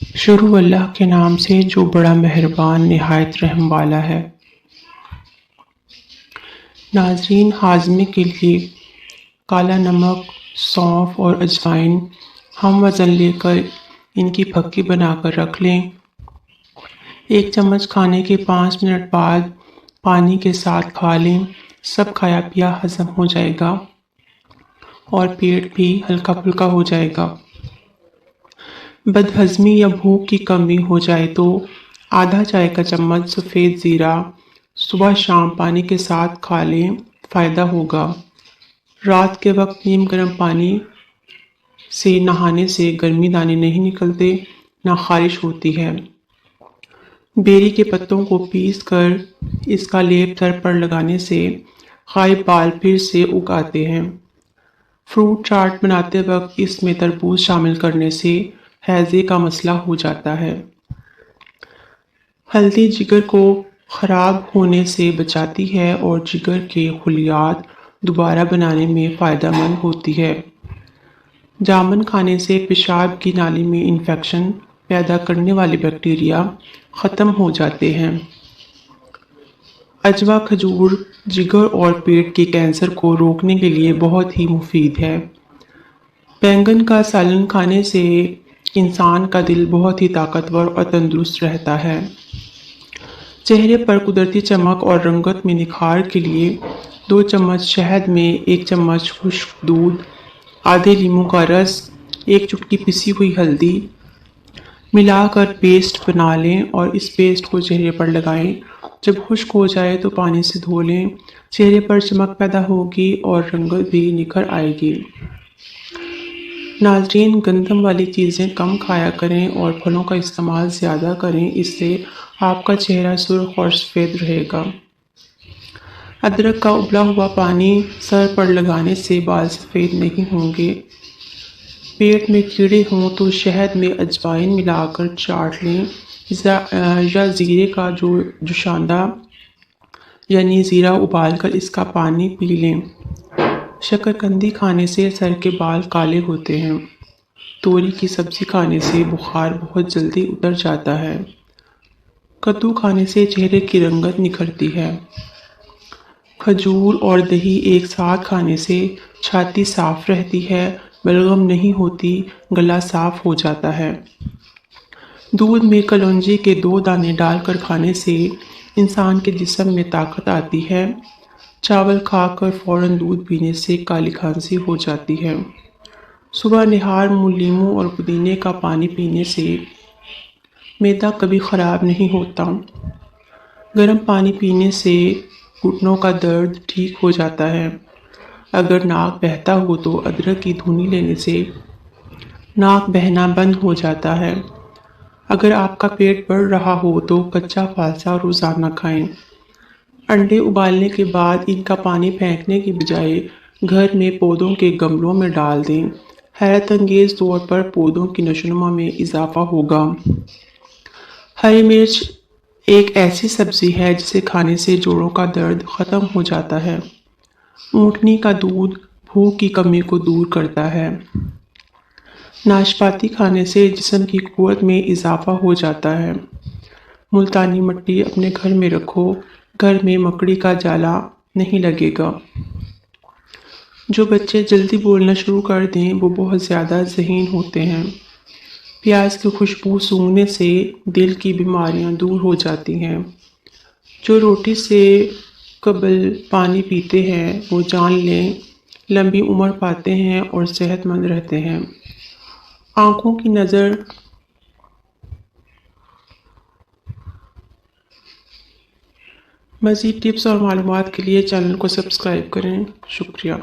شروع اللہ کے نام سے جو بڑا مہربان نہایت رحم والا ہے۔ ناظرین، ہاضمے کے لیے کالا نمک، سونف اور اجوائن ہم وزن لے کر ان کی پھکی بنا کر رکھ لیں۔ 1 چمچ کھانے کے 5 منٹ بعد پانی کے ساتھ کھا لیں۔ سب کھایا پیا ہضم ہو جائے گا اور پیٹ بھی ہلکا پھلکا ہو جائے گا۔ بدہضمی یا بھوک کی کمی ہو جائے تو آدھا چائے کا چمچ سفید زیرہ صبح شام پانی کے ساتھ کھا لیں، فائدہ ہوگا۔ رات کے وقت نیم گرم پانی سے نہانے سے گرمی دانے نہیں نکلتے، نہ خارش ہوتی ہے۔ بیری کے پتوں کو پیس کر اس کا لیپ سر پر لگانے سے غائب بال پھر سے اگ آتے ہیں۔ فروٹ چاٹ بناتے وقت اس میں تربوز شامل کرنے سے ہیضے کا مسئلہ ہو جاتا ہے۔ ہلدی جگر کو خراب ہونے سے بچاتی ہے اور جگر کے خلیات دوبارہ بنانے میں فائدہ مند ہوتی ہے۔ جامن کھانے سے پیشاب کی نالی میں انفیکشن پیدا کرنے والے بیکٹیریا ختم ہو جاتے ہیں۔ عجوا کھجور جگر اور پیٹ کے کینسر کو روکنے کے لیے بہت ہی مفید ہے۔ بینگن کا سالن کھانے سے انسان کا دل بہت ہی طاقتور اور تندرست رہتا ہے۔ چہرے پر قدرتی چمک اور رنگت میں نکھار کے لیے 2 چمچ شہد میں 1 چمچ خشک دودھ، آدھے لیموں کا رس، 1 چٹکی پسی ہوئی ہلدی ملا کر پیسٹ بنا لیں اور اس پیسٹ کو چہرے پر لگائیں۔ جب خشک ہو جائے تو پانی سے دھو لیں۔ چہرے پر چمک پیدا ہوگی اور رنگت بھی نکھر آئے گی۔ ناظرین، گندم والی چیزیں کم کھایا کریں اور پھلوں کا استعمال زیادہ کریں، اس سے آپ کا چہرہ سرخ اور سفید رہے گا۔ ادرک کا ابلا ہوا پانی سر پر لگانے سے بال سفید نہیں ہوں گے۔ پیٹ میں کیڑے ہوں تو شہد میں اجوائن ملا کر چاٹ لیں یا زیرے کا جوشاندہ یعنی زیرہ ابال کر اس کا پانی پی لیں۔ شکرقندی کھانے سے سر کے بال کالے ہوتے ہیں۔ توری کی سبزی کھانے سے بخار بہت جلدی اتر جاتا ہے۔ کدو کھانے سے چہرے کی رنگت نکھرتی ہے۔ کھجور اور دہی ایک ساتھ کھانے سے چھاتی صاف رہتی ہے، بلغم نہیں ہوتی، گلا صاف ہو جاتا ہے۔ دودھ میں کلونجی کے 2 دانے ڈال کر کھانے سے انسان کے جسم میں طاقت آتی ہے۔ چاول کھا کر فوراً دودھ پینے سے کالی کھانسی ہو جاتی ہے۔ صبح نہار لیموں اور پودینے کا پانی پینے سے معدہ کبھی خراب نہیں ہوتا۔ گرم پانی پینے سے گھٹنوں کا درد ٹھیک ہو جاتا ہے۔ اگر ناک بہتا ہو تو ادرک کی دھونی لینے سے ناک بہنا بند ہو جاتا ہے۔ اگر آپ کا پیٹ بڑھ رہا ہو تو کچا فالسا روزانہ کھائیں۔ انڈے ابالنے کے بعد ان کا پانی پھینکنے کی بجائے گھر میں پودوں کے گملوں میں ڈال دیں۔ حیرت انگیز طور پر پودوں کی نشوونما میں اضافہ ہوگا۔ ہری مرچ ایک ایسی سبزی ہے جسے کھانے سے جوڑوں کا درد ختم ہو جاتا ہے۔ اونٹنی کا دودھ بھوک کی کمی کو دور کرتا ہے۔ ناشپاتی کھانے سے جسم کی قوت میں اضافہ ہو جاتا ہے۔ ملتانی مٹی اپنے گھر میں رکھو، گھر میں مکڑی کا جالا نہیں لگے گا۔ جو بچے جلدی بولنا شروع کر دیں وہ بہت زیادہ ذہین ہوتے ہیں۔ پیاز کی خوشبو سونگھنے سے دل کی بیماریاں دور ہو جاتی ہیں۔ جو روٹی سے قبل پانی پیتے ہیں وہ جان لیں لمبی عمر پاتے ہیں اور صحت مند رہتے ہیں۔ آنکھوں کی نظر مزید ٹپس اور معلومات کے لیے چینل کو سبسکرائب کریں۔ شکریہ۔